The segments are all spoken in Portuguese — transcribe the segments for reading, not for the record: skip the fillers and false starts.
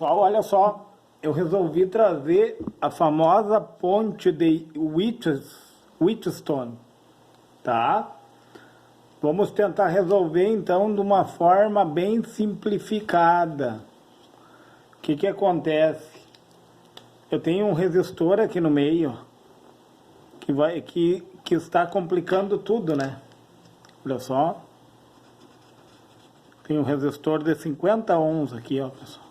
Pessoal, olha só, eu resolvi trazer a famosa ponte de Wheatstone, tá? Vamos tentar resolver então de uma forma bem simplificada. O que acontece? Eu tenho um resistor aqui no meio que está complicando tudo, né? Olha só. Tem um resistor de 50 ohms aqui, ó, pessoal.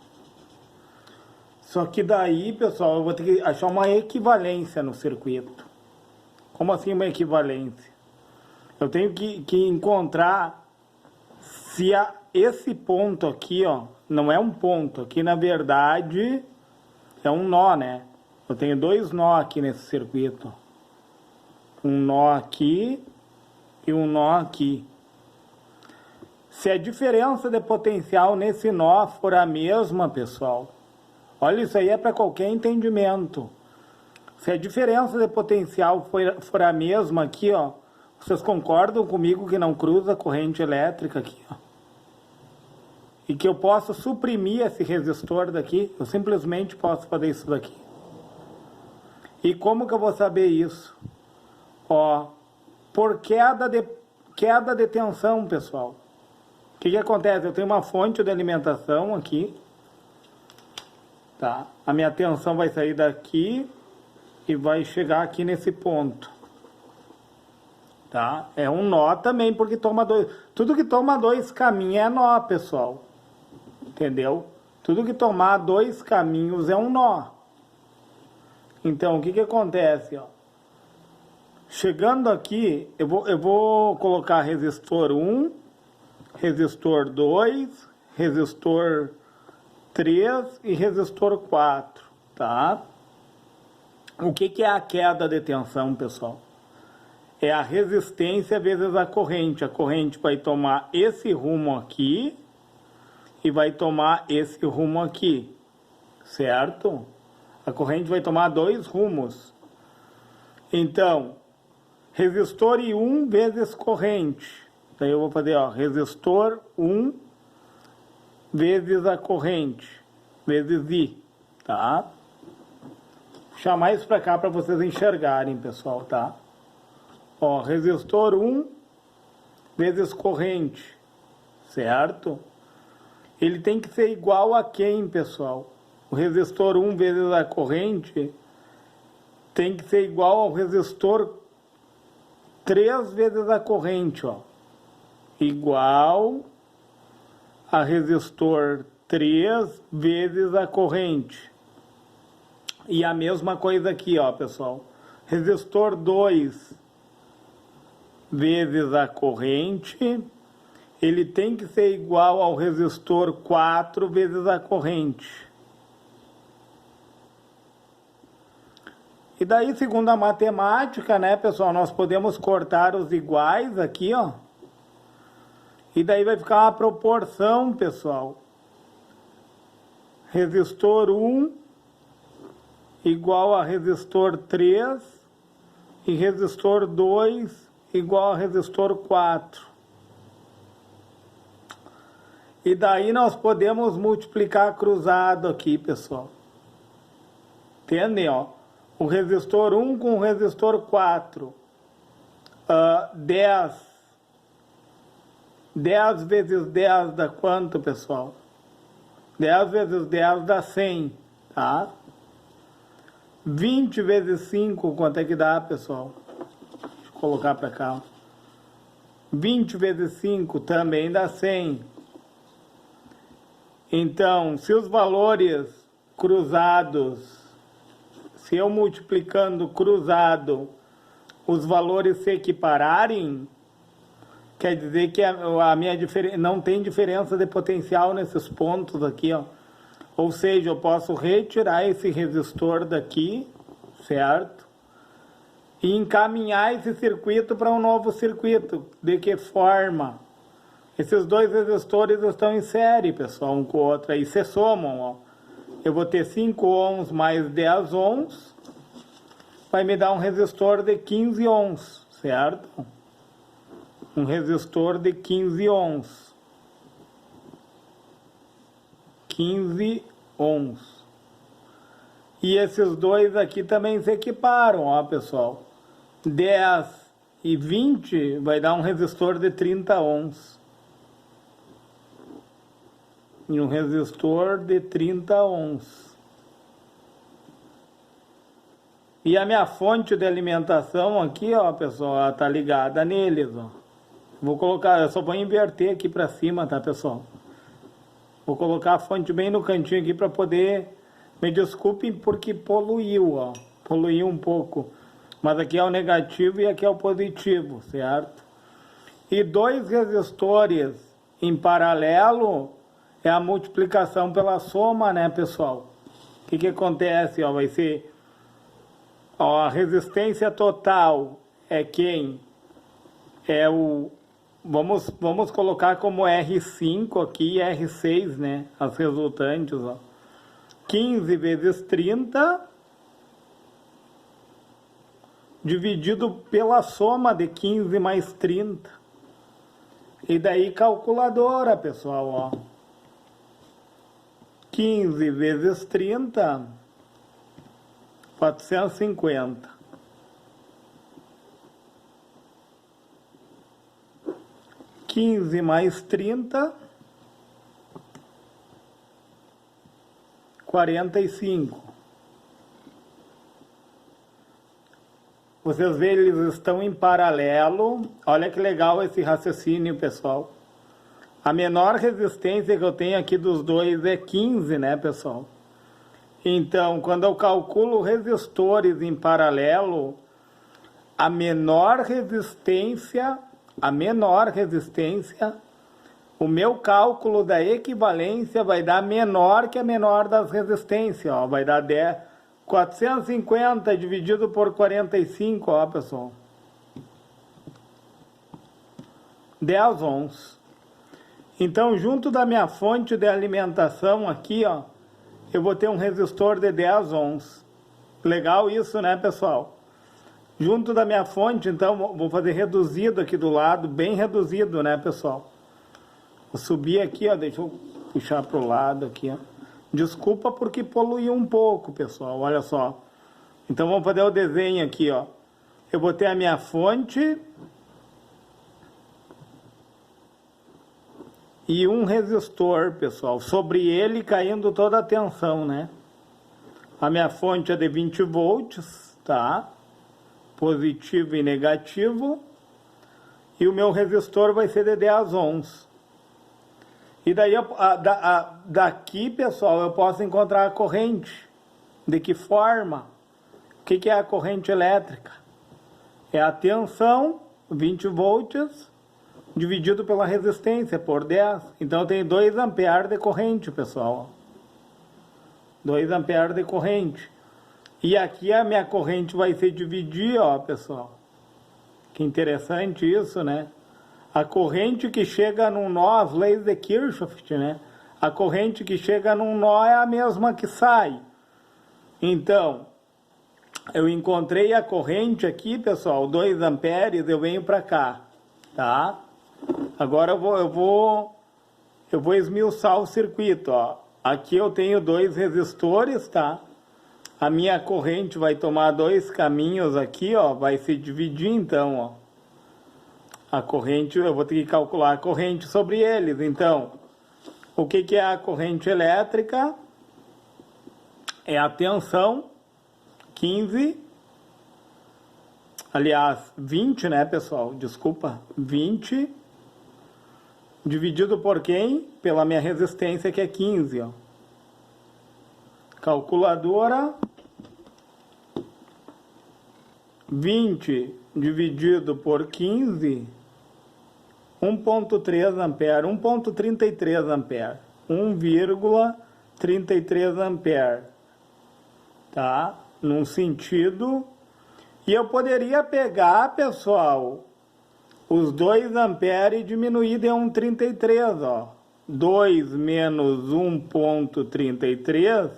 Só que daí, pessoal, eu vou ter que achar uma equivalência no circuito. Como assim uma equivalência? Eu tenho que encontrar se esse ponto aqui, ó, não é um ponto. Aqui, na verdade, é um nó, né? Eu tenho dois nós aqui nesse circuito. Um nó aqui e um nó aqui. Se a diferença de potencial nesse nó for a mesma, pessoal, olha, isso aí é para qualquer entendimento. Se a diferença de potencial for a mesma aqui, ó, vocês concordam comigo que não cruza corrente elétrica aqui, ó? E que eu posso suprimir esse resistor daqui? Eu simplesmente posso fazer isso daqui. E como que eu vou saber isso? Ó, por queda de tensão, pessoal. O que acontece? Eu tenho uma fonte de alimentação aqui. Tá? A minha tensão vai sair daqui e vai chegar aqui nesse ponto. Tá? É um nó também, porque toma dois. Tudo que toma dois caminhos é nó, pessoal. Entendeu? Tudo que tomar dois caminhos é um nó. Então, o que acontece? Ó? Chegando aqui, eu vou colocar resistor 1, resistor 2, resistor 3 e resistor 4, tá? O que é a queda de tensão, pessoal? É a resistência vezes a corrente. A corrente vai tomar esse rumo aqui e vai tomar esse rumo aqui, certo? A corrente vai tomar dois rumos. Então, resistor e 1 vezes corrente. Daí eu vou fazer, ó, resistor 1 vezes a corrente, vezes I, tá? Vou puxar mais para cá para vocês enxergarem, pessoal, tá? Ó, resistor 1 vezes corrente, certo? Ele tem que ser igual a quem, pessoal? O resistor 1 vezes a corrente tem que ser igual ao resistor 3 vezes a corrente, ó. Igual a resistor 3 vezes a corrente. E a mesma coisa aqui, ó, pessoal. Resistor 2 vezes a corrente, ele tem que ser igual ao resistor 4 vezes a corrente. E daí, segundo a matemática, né, pessoal, nós podemos cortar os iguais aqui, ó. E daí vai ficar uma proporção, pessoal. Resistor 1 igual a resistor 3 e resistor 2 igual a resistor 4. E daí nós podemos multiplicar cruzado aqui, pessoal. Entendem, ó? O resistor 1 com o resistor 4. 10 vezes 10 dá quanto, pessoal? 10 vezes 10 dá 100, tá? 20 vezes 5, quanto é que dá, pessoal? Deixa eu colocar para cá. 20 vezes 5 também dá 100. Então, se os valores cruzados, se eu multiplicando cruzado, os valores se equipararem, quer dizer que a minha não tem diferença de potencial nesses pontos aqui, ó. Ou seja, eu posso retirar esse resistor daqui, certo? E encaminhar esse circuito para um novo circuito. De que forma? Esses dois resistores estão em série, pessoal, um com o outro. Aí se somam, ó. Eu vou ter 5 ohms mais 10 ohms. Vai me dar um resistor de 15 ohms, certo? Um resistor de 15 ohms. 15 ohms. E esses dois aqui também se equiparam, ó, pessoal. 10 e 20 vai dar um resistor de 30 ohms. E um resistor de 30 ohms. E a minha fonte de alimentação aqui, ó, pessoal, ela tá ligada neles, ó. Vou colocar, eu só vou inverter aqui para cima, tá, pessoal? Vou colocar a fonte bem no cantinho aqui para poder... Me desculpem porque poluiu, ó. Poluiu um pouco. Mas aqui é o negativo e aqui é o positivo, certo? E dois resistores em paralelo é a multiplicação pela soma, né, pessoal? O que acontece, ó? Vai ser... Ó, a resistência total é quem? É o... Vamos colocar como R5 aqui e R6, né? As resultantes, ó. 15 vezes 30 dividido pela soma de 15 mais 30. E daí calculadora, pessoal, ó. 15 vezes 30, 450. 15 mais 30, 45. Vocês veem, eles estão em paralelo. Olha que legal esse raciocínio, pessoal. A menor resistência que eu tenho aqui dos dois é 15, né, pessoal? Então, quando eu calculo resistores em paralelo, a menor resistência, o meu cálculo da equivalência vai dar menor que a menor das resistências, ó. Vai dar 450 dividido por 45, ó, pessoal. 10 ohms. Então, junto da minha fonte de alimentação aqui, ó, eu vou ter um resistor de 10 ohms. Legal isso, né, pessoal? Junto da minha fonte, então, vou fazer reduzido aqui do lado, bem reduzido, né, pessoal? Vou subir aqui, ó, deixa eu puxar para o lado aqui, ó. Desculpa porque poluiu um pouco, pessoal, olha só. Então, vamos fazer o desenho aqui, ó. Eu vou ter a minha fonte e um resistor, pessoal, sobre ele caindo toda a tensão, né? A minha fonte é de 20 volts, tá? Positivo e negativo. E o meu resistor vai ser de 10 ohms. E daí, daqui, pessoal, eu posso encontrar a corrente. De que forma? O que é a corrente elétrica? É a tensão, 20 volts, dividido pela resistência, por 10. Então, eu tenho 2 amperes de corrente, pessoal. 2 amperes de corrente. E aqui a minha corrente vai se dividir, ó, pessoal. Que interessante isso, né? A corrente que chega num nó, as leis de Kirchhoff, né? A corrente que chega num nó é a mesma que sai. Então, eu encontrei a corrente aqui, pessoal, 2 amperes, eu venho para cá, tá? Agora eu vou esmiuçar o circuito, ó. Aqui eu tenho 2 resistores, tá? A minha corrente vai tomar 2 caminhos aqui, ó, vai se dividir então, ó. A corrente, eu vou ter que calcular a corrente sobre eles. Então, o que é a corrente elétrica? É a tensão, 15, aliás, 20, né, pessoal? Desculpa, 20, dividido por quem? Pela minha resistência, que é 15, ó. Calculadora, 20 dividido por 15, 1,3 ampere, 1,33 ampere, 1,33 ampere, tá? Num sentido, e eu poderia pegar, pessoal, os 2 amperes e diminuir de 1,33, ó. 2 menos 1,33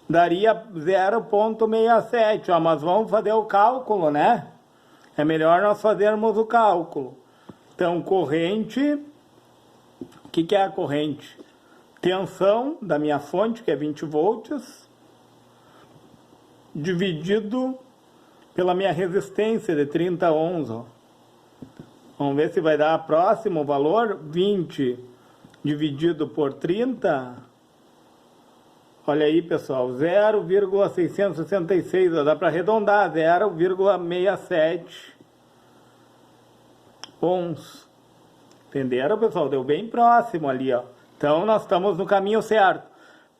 daria 0,67, ó, mas vamos fazer o cálculo, né? É melhor nós fazermos o cálculo. Então, corrente, o que é a corrente? tensão da minha fonte, que é 20 volts, dividido pela minha resistência de 30 ohms. Ó. Vamos ver se vai dar próximo valor. 20 dividido por 30. Olha aí, pessoal. 0,666. Dá para arredondar. 0,67 ohms. Entenderam, pessoal? Deu bem próximo ali, ó. Então, nós estamos no caminho certo.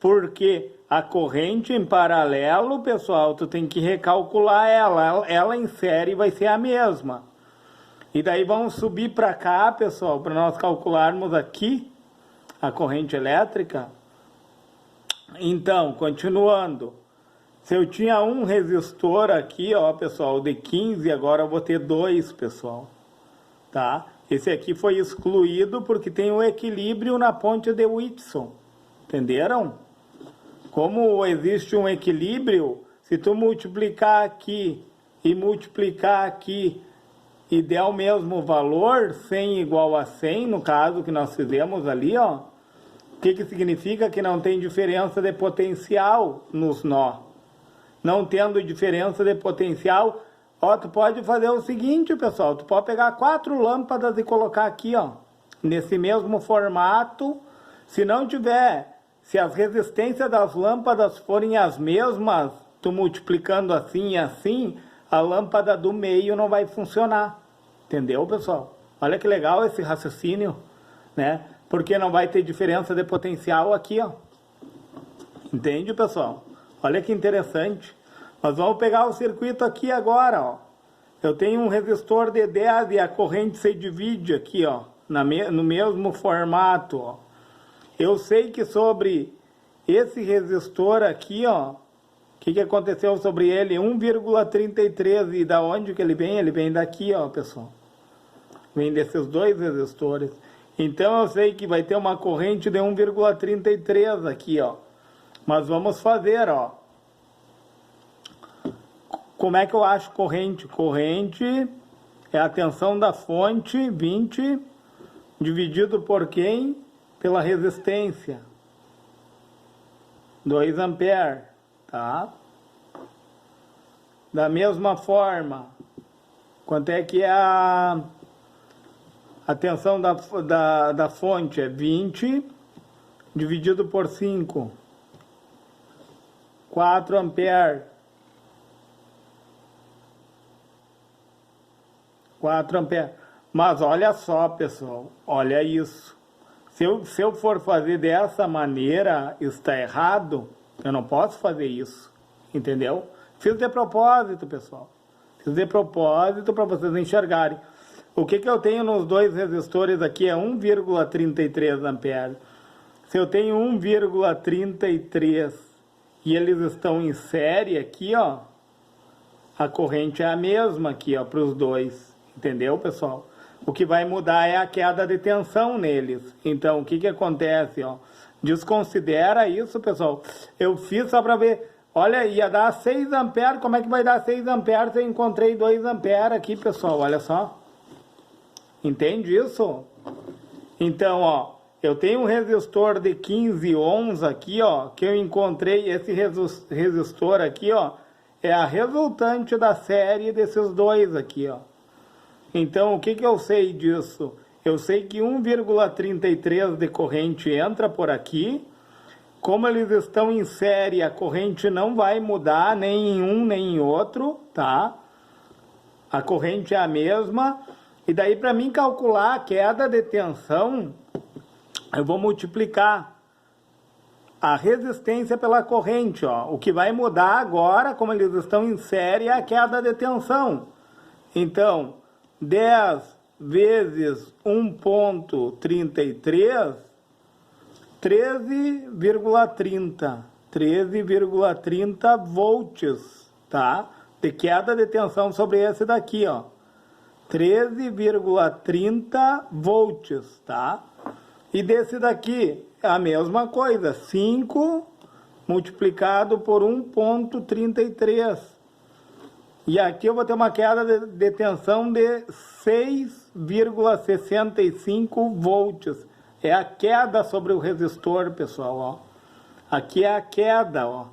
Porque a corrente em paralelo, pessoal, tu tem que recalcular ela. Ela em série vai ser a mesma. E daí vamos subir para cá, pessoal, para nós calcularmos aqui a corrente elétrica. Então, continuando. Se eu tinha um resistor aqui, ó, pessoal, de 15, agora eu vou ter 2, pessoal. Tá? Esse aqui foi excluído porque tem um equilíbrio na ponte de Whitson. Entenderam? Como existe um equilíbrio, se tu multiplicar aqui e multiplicar aqui e der o mesmo valor, 100 igual a 100, no caso que nós fizemos ali, ó, o que significa? Que não tem diferença de potencial nos nó. Não tendo diferença de potencial, ó, tu pode fazer o seguinte, pessoal, tu pode pegar 4 lâmpadas e colocar aqui, ó, nesse mesmo formato. Se não tiver, se as resistências das lâmpadas forem as mesmas, tu multiplicando assim e assim, a lâmpada do meio não vai funcionar. Entendeu, pessoal? Olha que legal esse raciocínio, né? Porque não vai ter diferença de potencial aqui, ó. Entende, pessoal? Olha que interessante. Nós vamos pegar o circuito aqui agora, ó. Eu tenho um resistor de 10 e a corrente se divide aqui, ó, no mesmo formato, ó. Eu sei que sobre esse resistor aqui, ó, o que aconteceu sobre ele? 1,33. E da onde que ele vem? Ele vem daqui, ó, pessoal. Vem desses 2 resistores. Então eu sei que vai ter uma corrente de 1,33 aqui, ó. Mas vamos fazer, ó. Como é que eu acho corrente? Corrente é a tensão da fonte, 20, dividido por quem? Pela resistência. 2 amperes, tá? Da mesma forma, quanto é que é a tensão da fonte? É 20 dividido por 5. 4 amperes. 4 amperes. Mas olha só, pessoal, olha isso. Se eu for fazer dessa maneira, está errado. Eu não posso fazer isso, entendeu? Fiz de propósito, pessoal. Fiz de propósito para vocês enxergarem. O que eu tenho nos 2 resistores aqui é 1,33 amperes. Se eu tenho 1,33 e eles estão em série aqui, ó, a corrente é a mesma aqui, ó, para os 2. Entendeu, pessoal? O que vai mudar é a queda de tensão neles. Então, o que acontece, ó? Desconsidera isso, pessoal. Eu fiz só para ver. Olha, ia dar 6 amperes. Como é que vai dar 6 amperes se eu encontrei 2 amperes aqui, pessoal? Olha só. Entende isso? Então, ó, eu tenho um resistor de 15 ohms aqui, ó, que eu encontrei. Esse resistor aqui, ó, é a resultante da série desses 2 aqui, ó. Então, o que eu sei disso? Eu sei que 1,33 de corrente entra por aqui. Como eles estão em série, a corrente não vai mudar nem em um nem em outro, tá? A corrente é a mesma. E daí, para mim calcular a queda de tensão, eu vou multiplicar a resistência pela corrente, ó. O que vai mudar agora, como eles estão em série, é a queda de tensão. Então, 10 vezes 1,33, 13,30. 13,30 volts, tá? De queda de tensão sobre esse daqui, ó. 13,30 volts, tá? E desse daqui, a mesma coisa. 5 multiplicado por 1,33. E aqui eu vou ter uma queda de tensão de 6,65 volts. É a queda sobre o resistor, pessoal, ó. Aqui é a queda, ó.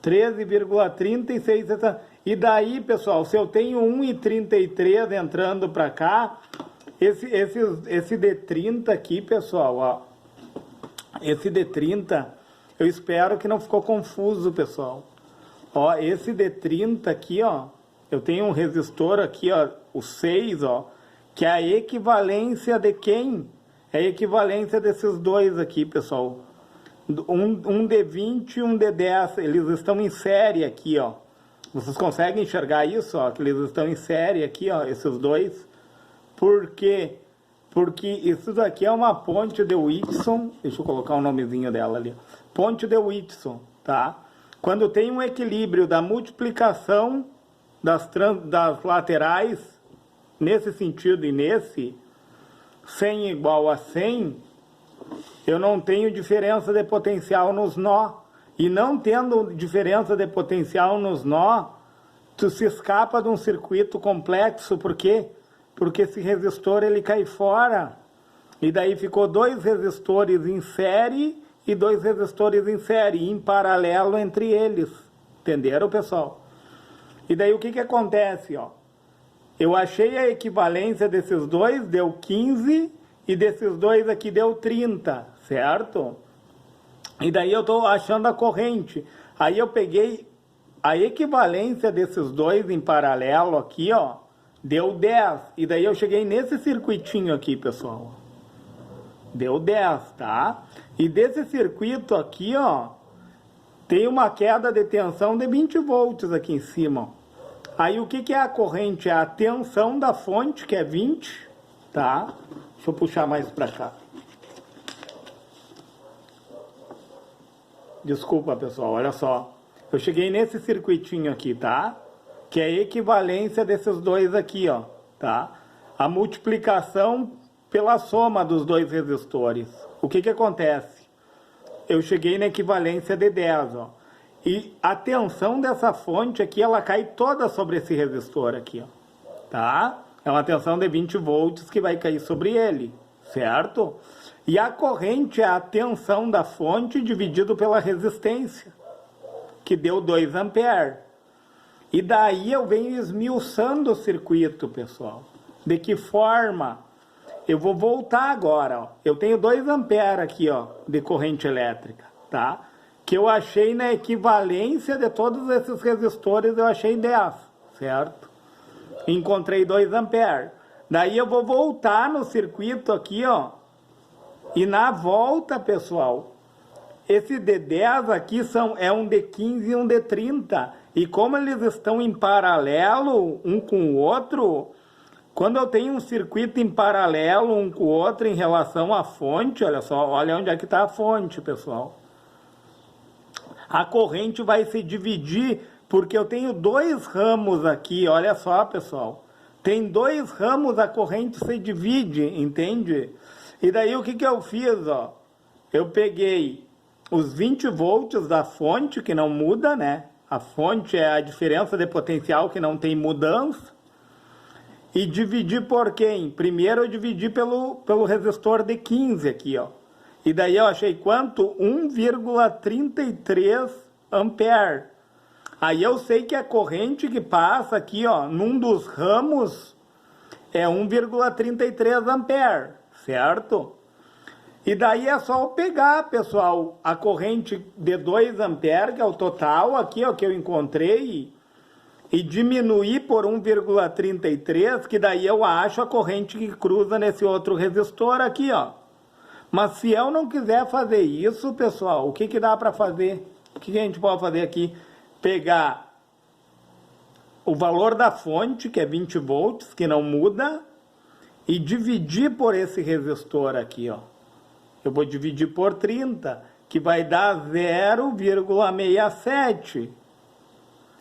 13,36. E daí, pessoal, se eu tenho 1,33 entrando para cá, esse D30 aqui, pessoal, ó. Esse D30, eu espero que não ficou confuso, pessoal. Ó, esse D30 aqui, ó, eu tenho um resistor aqui, ó, o 6, ó, que é a equivalência de quem? É a equivalência desses dois aqui, pessoal. Um D20 e um D10, eles estão em série aqui, ó. Vocês conseguem enxergar isso, ó, que eles estão em série aqui, ó, esses dois? Por quê? Porque isso daqui é uma ponte de Whitson, deixa eu colocar o nomezinho dela ali. Ponte de Whitson, tá? Quando tem um equilíbrio da multiplicação das laterais, nesse sentido e nesse, 100 igual a 100, eu não tenho diferença de potencial nos nó. E não tendo diferença de potencial nos nó, tu se escapa de um circuito complexo. Por quê? Porque esse resistor ele cai fora. E daí ficou dois resistores em série e dois resistores em série, em paralelo entre eles. Entenderam, pessoal? E daí o que acontece, ó? Eu achei a equivalência desses dois, deu 15, e desses dois aqui deu 30, certo? E daí eu estou achando a corrente. Aí eu peguei a equivalência desses dois em paralelo aqui, ó, deu 10. E daí eu cheguei nesse circuitinho aqui, pessoal. Deu 10, tá? E desse circuito aqui, ó, tem uma queda de tensão de 20 volts aqui em cima, ó. Aí o que é a corrente? É a tensão da fonte, que é 20, tá? Deixa eu puxar mais para cá. Desculpa, pessoal, olha só. Eu cheguei nesse circuitinho aqui, tá? Que é a equivalência desses dois aqui, ó, tá? A multiplicação pela soma dos dois resistores. O que acontece? Eu cheguei na equivalência de 10, ó. E a tensão dessa fonte aqui, ela cai toda sobre esse resistor aqui, ó, tá? É uma tensão de 20 volts que vai cair sobre ele, certo? E a corrente é a tensão da fonte dividido pela resistência, que deu 2 amperes. E daí eu venho esmiuçando o circuito, pessoal. De que forma? Eu vou voltar agora, ó. Eu tenho 2 amperes aqui, ó, de corrente elétrica, tá? Que eu achei na equivalência de todos esses resistores, eu achei 10, certo? Encontrei 2 amperes. Daí eu vou voltar no circuito aqui, ó. E na volta, pessoal, esse D10 aqui é um D15 e um D30. E como eles estão em paralelo um com o outro, quando eu tenho um circuito em paralelo um com o outro em relação à fonte, olha só, olha onde é que está a fonte, pessoal. A corrente vai se dividir, porque eu tenho 2 ramos aqui, olha só, pessoal. Tem 2 ramos, a corrente se divide, entende? E daí o que eu fiz, ó? Eu peguei os 20 volts da fonte, que não muda, né? A fonte é a diferença de potencial que não tem mudança. E dividi por quem? Primeiro eu dividi pelo resistor de 15 aqui, ó. E daí eu achei quanto? 1,33 ampere. Aí eu sei que a corrente que passa aqui, ó, num dos ramos é 1,33 ampere, certo? E daí é só eu pegar, pessoal, a corrente de 2 amperes, que é o total aqui, ó, que eu encontrei, e diminuir por 1,33, que daí eu acho a corrente que cruza nesse outro resistor aqui, ó. Mas se eu não quiser fazer isso, pessoal, o que dá para fazer? O que a gente pode fazer aqui? Pegar o valor da fonte, que é 20 volts, que não muda, e dividir por esse resistor aqui, ó. Eu vou dividir por 30, que vai dar 0,67.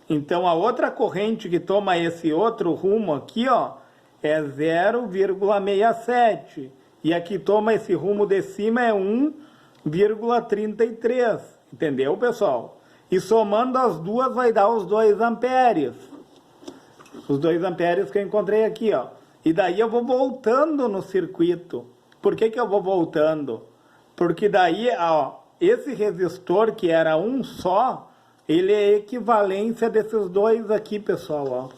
Então, a outra corrente que toma esse outro rumo aqui, ó, é 0,67. E a que toma esse rumo de cima é 1,33. Entendeu, pessoal? E somando as duas vai dar os 2 amperes. Os 2 amperes que eu encontrei aqui, ó. E daí eu vou voltando no circuito. Por que que eu vou voltando? Porque daí, ó, esse resistor que era um só, ele é equivalência desses dois aqui, pessoal, ó.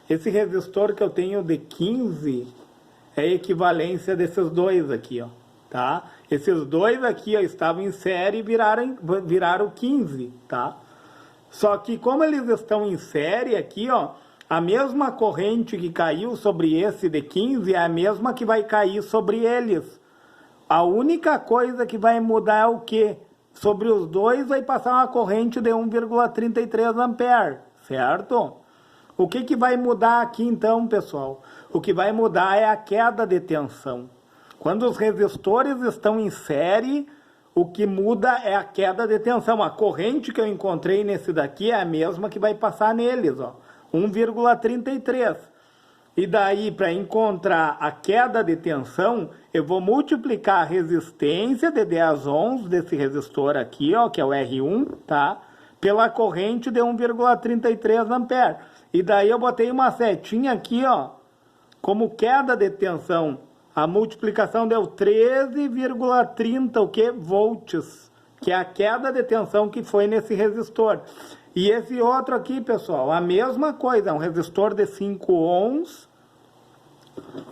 Esse resistor que eu tenho de 15 é equivalência desses dois aqui, ó, tá? Esses dois aqui, ó, estavam em série e viraram 15, tá? Só que como eles estão em série aqui, ó, a mesma corrente que caiu sobre esse de 15 é a mesma que vai cair sobre eles. A única coisa que vai mudar é o quê? Sobre os dois vai passar uma corrente de 1,33 ampere, certo? O que que vai mudar aqui então, pessoal? O que vai mudar é a queda de tensão. Quando os resistores estão em série, o que muda é a queda de tensão. A corrente que eu encontrei nesse daqui é a mesma que vai passar neles, ó, 1,33. E daí, para encontrar a queda de tensão, eu vou multiplicar a resistência de 10 ohms desse resistor aqui, ó, que é o R1, tá? Pela corrente de 1,33 ampere. E daí eu botei uma setinha aqui, ó, como queda de tensão. A multiplicação deu 13,30 o que? Volts, que é a queda de tensão que foi nesse resistor. E esse outro aqui, pessoal, a mesma coisa, é um resistor de 5 ohms.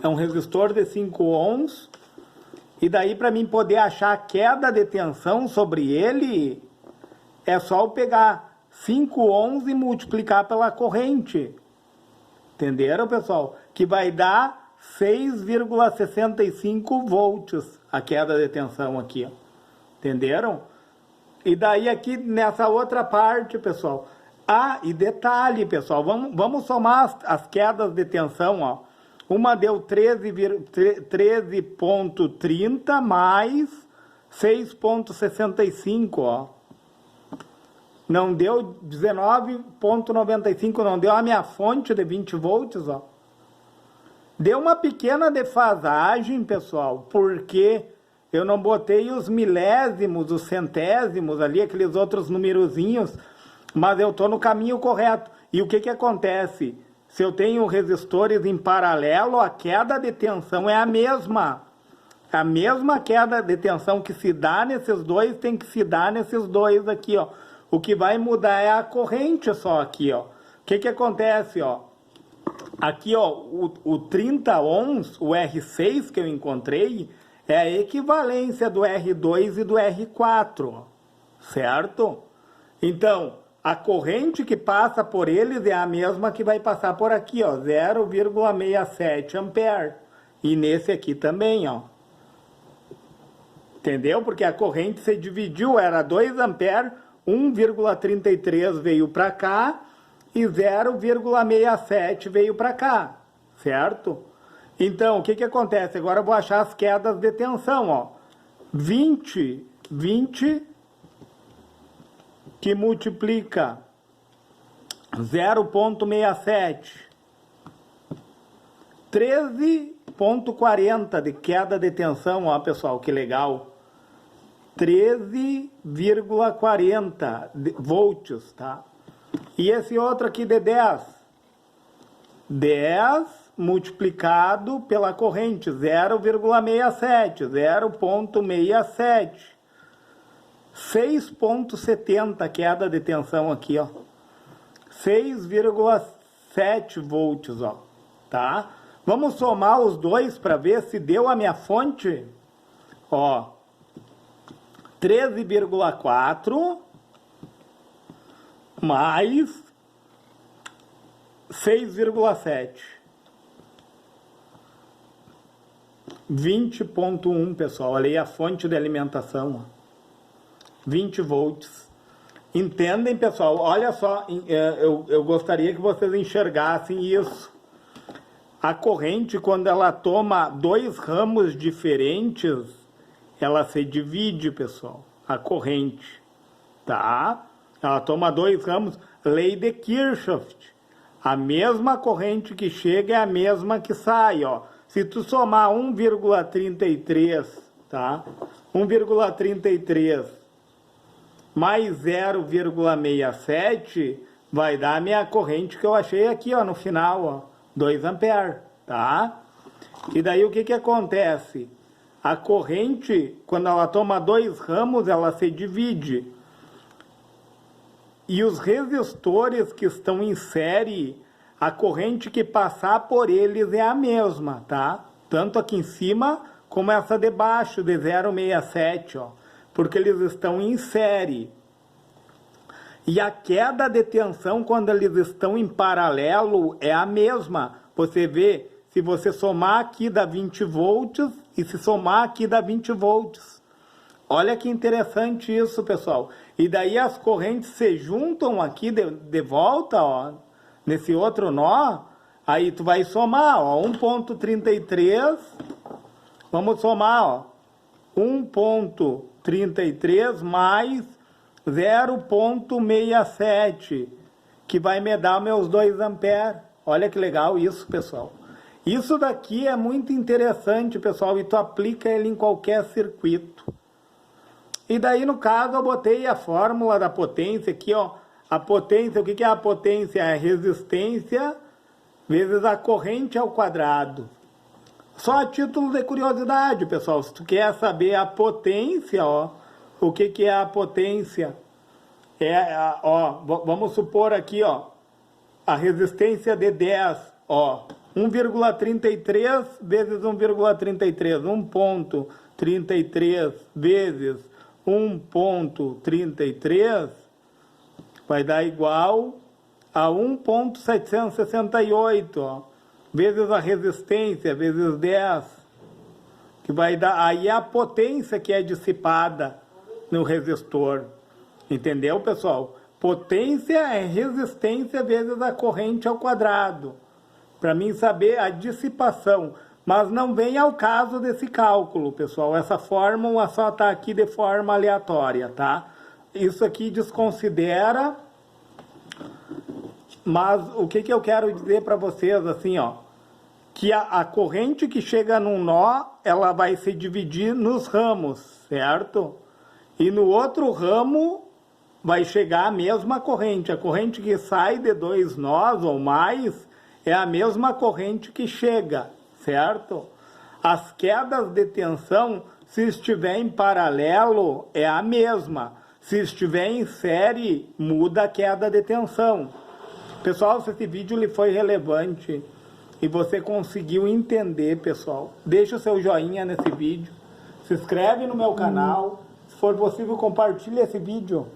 É um resistor de 5 ohms. E daí, para mim poder achar a queda de tensão sobre ele, é só eu pegar 5 ohms e multiplicar pela corrente. Entenderam, pessoal? Que vai dar 6,65 volts a queda de tensão aqui, ó. Entenderam? E daí aqui nessa outra parte, pessoal. Ah, e detalhe, pessoal, vamos somar as quedas de tensão, ó. Uma deu 13,30 mais 6,65, ó. Não deu 19,95, não deu a minha fonte de 20 volts, ó. Deu uma pequena defasagem, pessoal, porque eu não botei os milésimos, os centésimos ali, aqueles outros numerozinhos, mas eu estou no caminho correto. E o que que acontece? Se eu tenho resistores em paralelo, a queda de tensão é a mesma. A mesma queda de tensão que se dá nesses dois, tem que se dar nesses dois aqui, ó. O que vai mudar é a corrente só aqui, ó. O que que acontece, ó? Aqui, ó, o 30 ohms, o R6 que eu encontrei, é a equivalência do R2 e do R4, certo? Então, a corrente que passa por eles é a mesma que vai passar por aqui, ó, 0,67 ampere. E nesse aqui também, ó. Entendeu? Porque a corrente se dividiu, era 2 ampere, 1,33 veio para cá e 0,67 veio para cá, certo? Então, o que que acontece? Agora eu vou achar as quedas de tensão, ó. 20 que multiplica 0,67. 13,40 de queda de tensão, ó, pessoal, que legal. 13,40 volts, tá? E esse outro aqui de 10. 10 multiplicado pela corrente, 0,67, 0,67. 6,70 queda de tensão aqui, ó. 6,7 volts, ó. Tá? Vamos somar os dois para ver se deu a minha fonte. Ó. 13,4 mais 6,7. 20,1, pessoal. Olha aí a fonte de alimentação. Ó. 20 volts. Entendem, pessoal? Olha só, eu gostaria que vocês enxergassem isso. A corrente, quando ela toma dois ramos diferentes, ela se divide, pessoal. A corrente, tá? Ela toma dois ramos. Lei de Kirchhoff. A mesma corrente que chega é a mesma que sai, ó. Se tu somar 1,33, tá? 1,33 mais 0,67 vai dar a minha corrente que eu achei aqui, ó, no final, ó, 2 ampere, tá? E daí o que que acontece? A corrente, quando ela toma 2 ramos, ela se divide. E os resistores que estão em série, a corrente que passar por eles é a mesma, tá? Tanto aqui em cima, como essa de baixo, de 0,67, ó. Porque eles estão em série. E a queda de tensão, quando eles estão em paralelo, é a mesma. Você vê, se você somar aqui dá 20 volts, e se somar aqui dá 20 volts. Olha que interessante isso, pessoal. E daí as correntes se juntam aqui de volta, ó, nesse outro nó. Aí tu vai somar, ó, 1,33. Vamos somar, ó, 1,33 mais 0,67, que vai me dar meus 2 amperes. Olha que legal isso, pessoal. Isso daqui é muito interessante, pessoal, e tu aplica ele em qualquer circuito. E daí, no caso, eu botei a fórmula da potência aqui, ó. A potência, o que é a potência? É a resistência vezes a corrente ao quadrado. Só a título de curiosidade, pessoal. Se tu quer saber a potência, ó, o que é a potência? Ó, vamos supor aqui, ó, a resistência de 10, ó, 1,33 vezes 1,33, 1,33 vezes 1,33 vai dar igual a 1,768, ó, vezes a resistência, vezes 10, que vai dar, aí é a potência que é dissipada no resistor. Entendeu, pessoal? Potência é resistência vezes a corrente ao quadrado. Para mim saber a dissipação. Mas não vem ao caso desse cálculo, pessoal. Essa fórmula só está aqui de forma aleatória, tá? Isso aqui desconsidera. Mas o que eu quero dizer para vocês, assim, ó. Que a corrente que chega num nó, ela vai se dividir nos ramos, certo? E no outro ramo vai chegar a mesma corrente. A corrente que sai de 2 nós ou mais é a mesma corrente que chega, certo? As quedas de tensão, se estiver em paralelo, é a mesma. Se estiver em série, muda a queda de tensão. Pessoal, se esse vídeo lhe foi relevante e você conseguiu entender, pessoal, deixa o seu joinha nesse vídeo, se inscreve no meu canal. Se for possível, compartilhe esse vídeo.